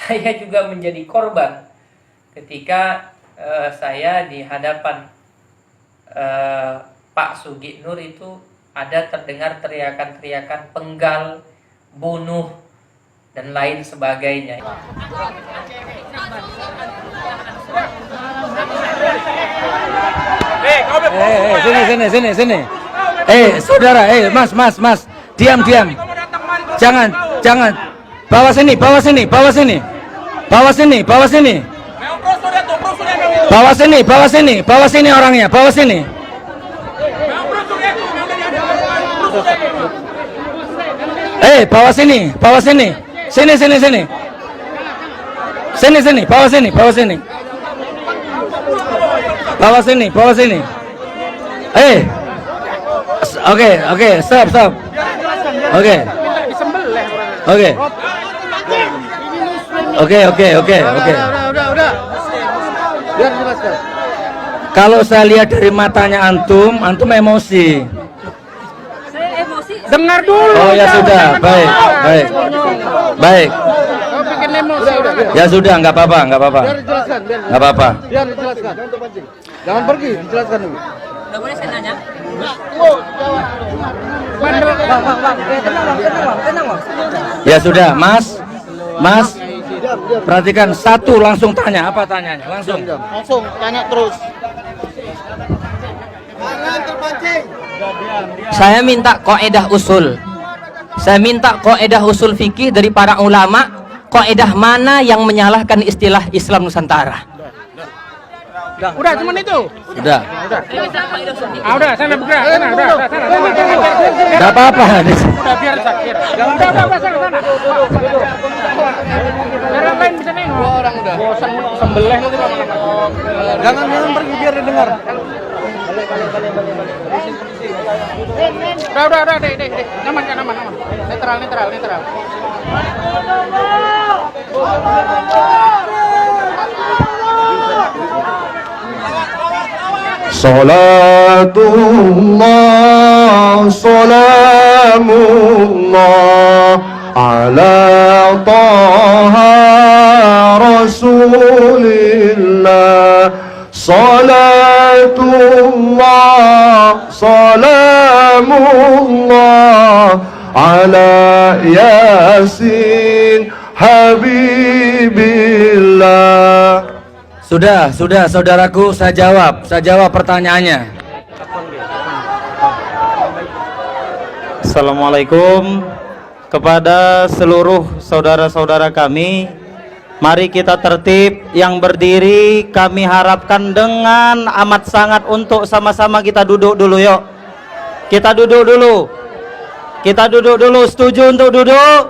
saya juga menjadi korban ketika saya di hadapan Pak Sugi Nur itu ada terdengar teriakan-teriakan penggal, bunuh, dan lain sebagainya. Sini. Saudara, mas. Diam. Jangan. Bawa sini. Bawa sini orangnya, bawa sini. Bawa sini. Sini. Bawa sini. Oke, stop. Oke. Udah. Biar jelaskan. Kalau saya lihat dari matanya antum emosi. Saya emosi. Dengar dulu. Oh ya sudah, baik. Kau bikin emosi. Udah. Ya sudah, nggak apa-apa. Biar dijelaskan. Nggak apa-apa. Biar dijelaskan. Jangan pergi, dijelaskan dulu. Udah boleh saya nanya? Tenang. Ya sudah, Mas. Perhatikan satu, langsung tanya. Apa tanyanya? Langsung tanya terus. Saya minta kaidah usul fikih dari para ulama. Kaidah mana yang menyalahkan istilah Islam Nusantara? Udah, cuman itu. Udah. Udah, sana bergerak. Sana. Nggak apa-apa. Udah, biar sakit. Udah, sana. Biar yang lain bisa nengok. Dua orang udah. Bosan sembelih nanti lama-lama. Jangan pergi biar didengar. Udah, deh. Nyaman. Netral. Salatullah, salamullah ala taha rasulillah. Salatullah, salamullah ala yasin habibillah. Sudah, saudaraku, saya jawab pertanyaannya. Assalamualaikum kepada seluruh saudara-saudara kami. Mari kita tertib, yang berdiri kami harapkan dengan amat sangat untuk sama-sama kita duduk dulu. Yuk, kita duduk dulu. Setuju untuk duduk?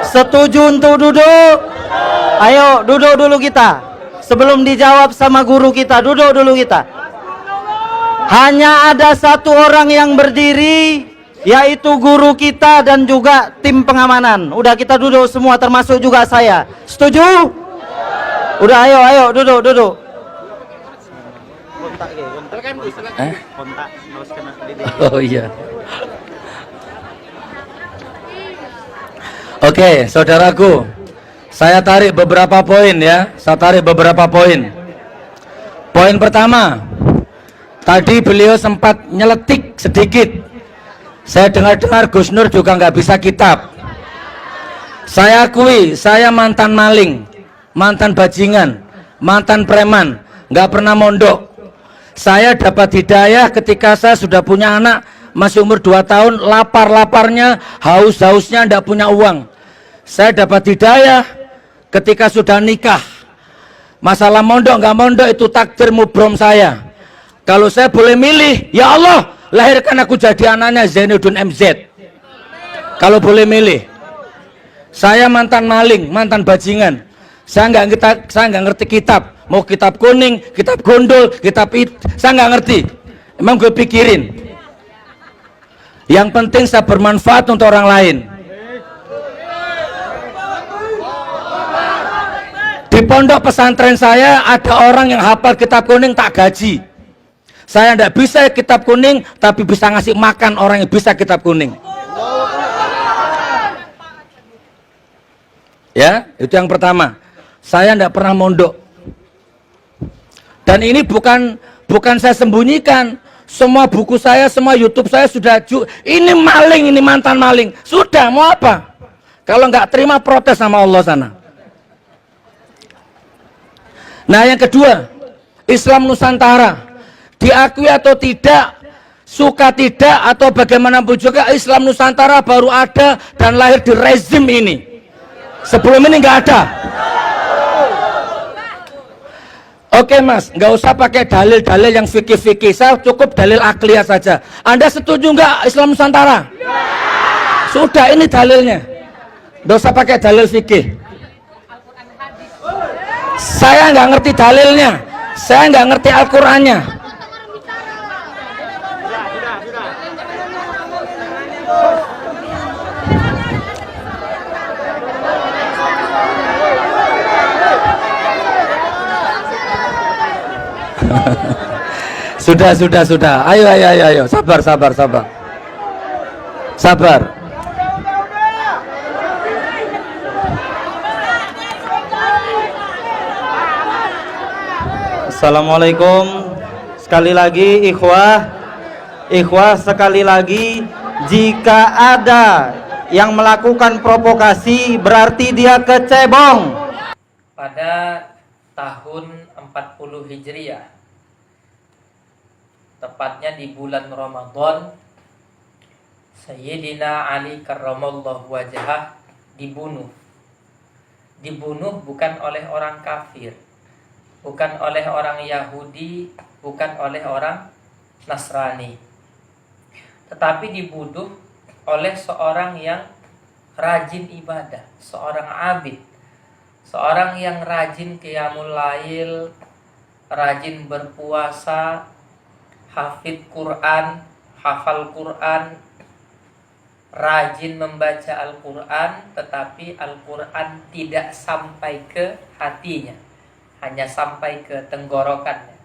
Setuju untuk duduk? Ayo duduk dulu kita. Sebelum dijawab sama guru kita, duduk dulu kita. Hanya ada satu orang yang berdiri, yaitu guru kita dan juga tim pengamanan. Udah, kita duduk semua, termasuk juga saya. Setuju? Udah, ayo duduk. Oh iya. Oke, saudaraku, saya tarik beberapa poin ya. Poin pertama, tadi beliau sempat nyeletik sedikit. Saya dengar Gus Nur juga nggak bisa kitab. Saya akui, saya mantan maling, mantan bajingan, mantan preman, nggak pernah mondok. Saya dapat hidayah ketika saya sudah punya anak, masih umur 2 tahun, lapar-laparnya, haus-hausnya, nggak punya uang. Saya dapat hidayah ketika sudah nikah. Masalah mondok nggak mondok itu takdir mubrom saya. Kalau saya boleh milih, ya Allah, lahirkan aku jadi anaknya Zainuddin MZ. Kalau boleh milih. Saya mantan maling, mantan bajingan. Saya nggak ngerti kitab. Mau kitab kuning, kitab gondol, kitab it, saya nggak ngerti. Emang gue pikirin. Yang penting saya bermanfaat untuk orang lain. Di pondok pesantren saya ada orang yang hafal kitab kuning tak gaji. Saya tidak bisa kitab kuning, tapi bisa ngasih makan orang yang bisa kitab kuning. Ya, itu yang pertama. Saya tidak pernah mondok. Dan ini bukan saya sembunyikan. Semua buku saya, semua YouTube saya sudah ini maling, ini mantan maling. Sudah, mau apa? Kalau nggak terima protes sama Allah sana. Nah, yang kedua, Islam Nusantara. Diakui atau tidak, suka tidak atau bagaimanapun juga, Islam Nusantara baru ada dan lahir di rezim ini. Sebelum ini nggak ada. Oke mas, nggak usah pakai dalil-dalil yang fikih-fikih, saya cukup dalil akliyah saja. Anda setuju nggak Islam Nusantara? Sudah, ini dalilnya. Nggak usah pakai dalil fikih. Saya nggak ngerti dalilnya, saya nggak ngerti Al-Qurannya. Sudah. Ayo. Sabar. Assalamualaikum. Sekali lagi ikhwah sekali lagi, jika ada yang melakukan provokasi berarti dia kecebong. Pada tahun 40 Hijriah, tepatnya di bulan Ramadan, Sayyidina Ali karramallahu wajhah dibunuh. Dibunuh bukan oleh orang kafir, bukan oleh orang Yahudi, bukan oleh orang Nasrani, tetapi dibunuh oleh seorang yang rajin ibadah, seorang abid, seorang yang rajin qiyamul lail, rajin berpuasa, hafid Quran, hafal Quran, rajin membaca Al-Quran, tetapi Al-Quran tidak sampai ke hatinya, hanya sampai ke tenggorokannya.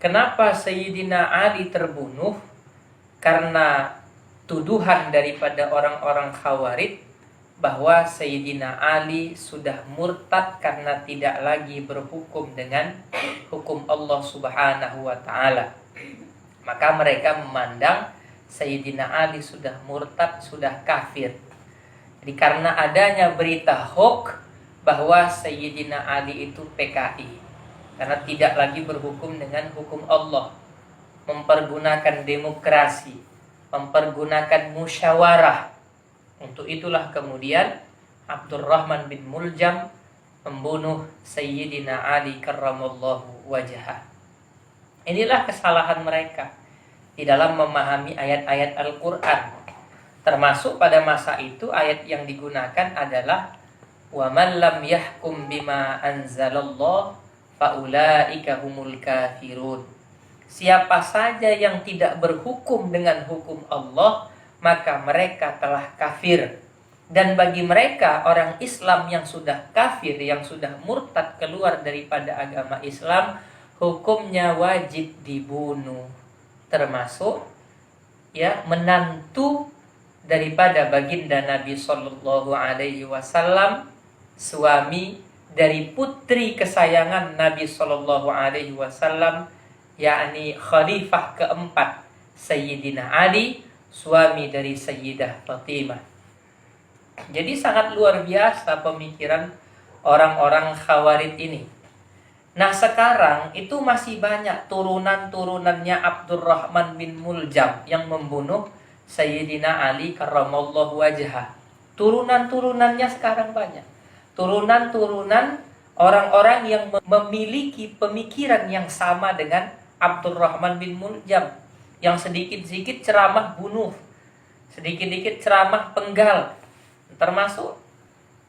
Kenapa Sayyidina Ali terbunuh? Karena tuduhan daripada orang-orang Khawarij bahwa Sayyidina Ali sudah murtad karena tidak lagi berhukum dengan hukum Allah Subhanahu wa ta'ala. Maka mereka memandang Sayyidina Ali sudah murtad, sudah kafir. Jadi karena adanya berita hoax bahwa Sayyidina Ali itu PKI, karena tidak lagi berhukum dengan hukum Allah, mempergunakan demokrasi, mempergunakan musyawarah. Untuk itulah kemudian Abdurrahman bin Muljam membunuh Sayyidina Ali karramallahu wajhah. Inilah kesalahan mereka di dalam memahami ayat-ayat Al-Quran. Termasuk pada masa itu ayat yang digunakan adalah wa man lam yahkum bima anzalallah faulaika humul kafirun. Siapa saja yang tidak berhukum dengan hukum Allah, maka mereka telah kafir. Dan bagi mereka orang Islam yang sudah kafir, yang sudah murtad keluar daripada agama Islam, hukumnya wajib dibunuh. Termasuk ya menantu daripada baginda Nabi Sallallahu Alaihi Wasallam, suami dari putri kesayangan Nabi Sallallahu Alaihi Wasallam, yakni Khalifah keempat Sayyidina Ali, suami dari Sayyidah Fatimah. Jadi sangat luar biasa pemikiran orang-orang Khawarij ini. Nah sekarang itu masih banyak turunan-turunannya Abdurrahman bin Muljam yang membunuh Sayyidina Ali karramallahu wajhah. Turunan-turunannya sekarang banyak. Turunan-turunan orang-orang yang memiliki pemikiran yang sama dengan Abdurrahman bin Muljam, yang sedikit-sedikit ceramah bunuh, sedikit-sedikit ceramah penggal. Termasuk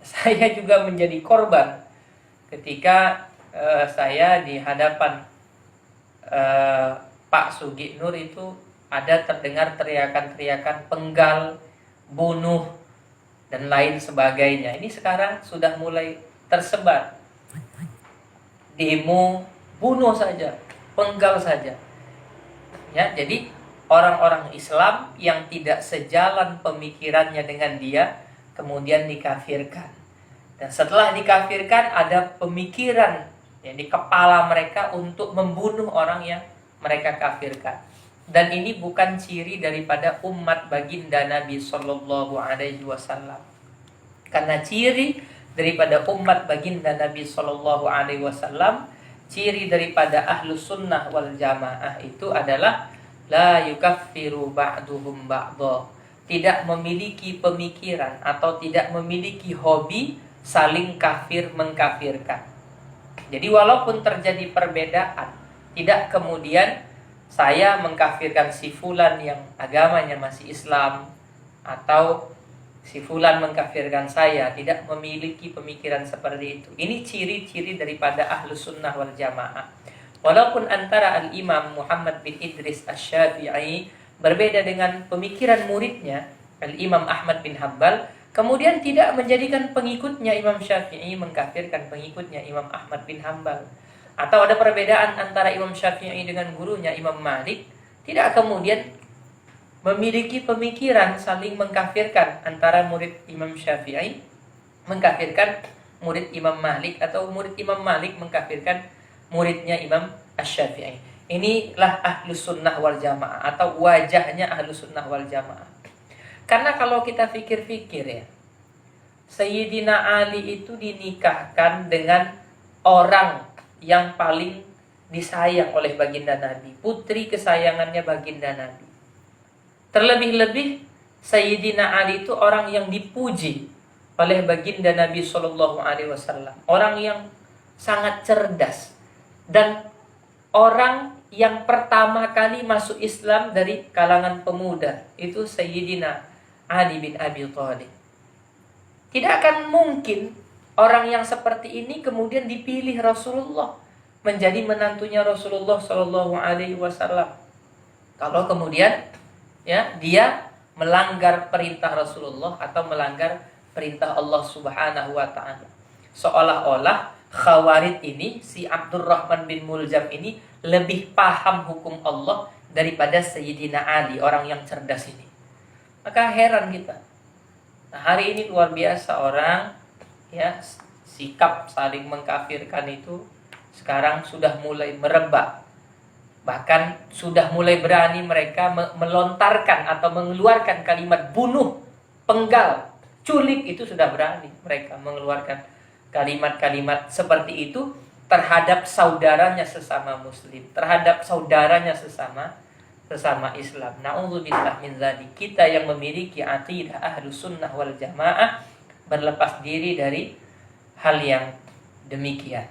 saya juga menjadi korban ketika saya di hadapan Pak Sugi Nur itu ada terdengar teriakan-teriakan penggal, bunuh, dan lain sebagainya. Ini sekarang sudah mulai tersebar. Demo, bunuh saja, penggal saja. Ya, jadi orang-orang Islam yang tidak sejalan pemikirannya dengan dia, kemudian dikafirkan. Dan setelah dikafirkan ada pemikiran di kepala mereka untuk membunuh orang yang mereka kafirkan. Dan ini bukan ciri daripada umat baginda Nabi Sallallahu Alaihi Wasallam. Karena ciri daripada umat baginda Nabi Sallallahu Alaihi Wasallam, ciri daripada ahlus sunnah wal jamaah itu adalah la yukaffiru ba'duhum ba'dha. Tidak memiliki pemikiran atau tidak memiliki hobi saling kafir mengkafirkan. Jadi walaupun terjadi perbedaan, tidak kemudian saya mengkafirkan si fulan yang agamanya masih Islam, atau si fulan mengkafirkan saya, tidak memiliki pemikiran seperti itu. Ini ciri-ciri daripada ahlus sunnah wal jamaah. Walaupun antara Al-Imam Muhammad bin Idris Asy-Syafi'i berbeda dengan pemikiran muridnya Al-Imam Ahmad bin Hanbal, kemudian tidak menjadikan pengikutnya Imam Syafi'i mengkafirkan pengikutnya Imam Ahmad bin Hanbal. Atau ada perbedaan antara Imam Syafi'i dengan gurunya Imam Malik, tidak kemudian memiliki pemikiran saling mengkafirkan antara murid Imam Syafi'i mengkafirkan murid Imam Malik, atau murid Imam Malik mengkafirkan muridnya Imam Asy-Syafi'i. Inilah ahlus sunnah wal jamaah, atau wajahnya ahlus sunnah wal jamaah. Karena kalau kita pikir-pikir ya, Sayyidina Ali itu dinikahkan dengan orang yang paling disayang oleh baginda Nabi, putri kesayangannya baginda Nabi. Terlebih-lebih Sayyidina Ali itu orang yang dipuji oleh baginda Nabi Shallallahu Alaihi Wasallam, orang yang sangat cerdas dan orang yang pertama kali masuk Islam dari kalangan pemuda, itu Sayyidina Ali bin Abi Thalib. Tidak akan mungkin orang yang seperti ini kemudian dipilih Rasulullah menjadi menantunya Rasulullah Shallallahu Alaihi Wasallam. Kalau kemudian dia melanggar perintah Rasulullah atau melanggar perintah Allah Subhanahu Wa Taala, seolah-olah Khawarij ini, si Abdurrahman bin Muljam ini lebih paham hukum Allah daripada Sayyidina Ali, orang yang cerdas ini. Maka heran kita. Nah, hari ini luar biasa orang sikap saling mengkafirkan itu sekarang sudah mulai merebak. Bahkan sudah mulai berani mereka melontarkan atau mengeluarkan kalimat bunuh, penggal, culik, itu sudah berani mereka mengeluarkan kalimat-kalimat seperti itu terhadap saudaranya sesama muslim, terhadap saudaranya sesama Islam. Na'udzubillah min dzalik. Kita yang memiliki aqidah ahlus sunnah wal jamaah berlepas diri dari hal yang demikian.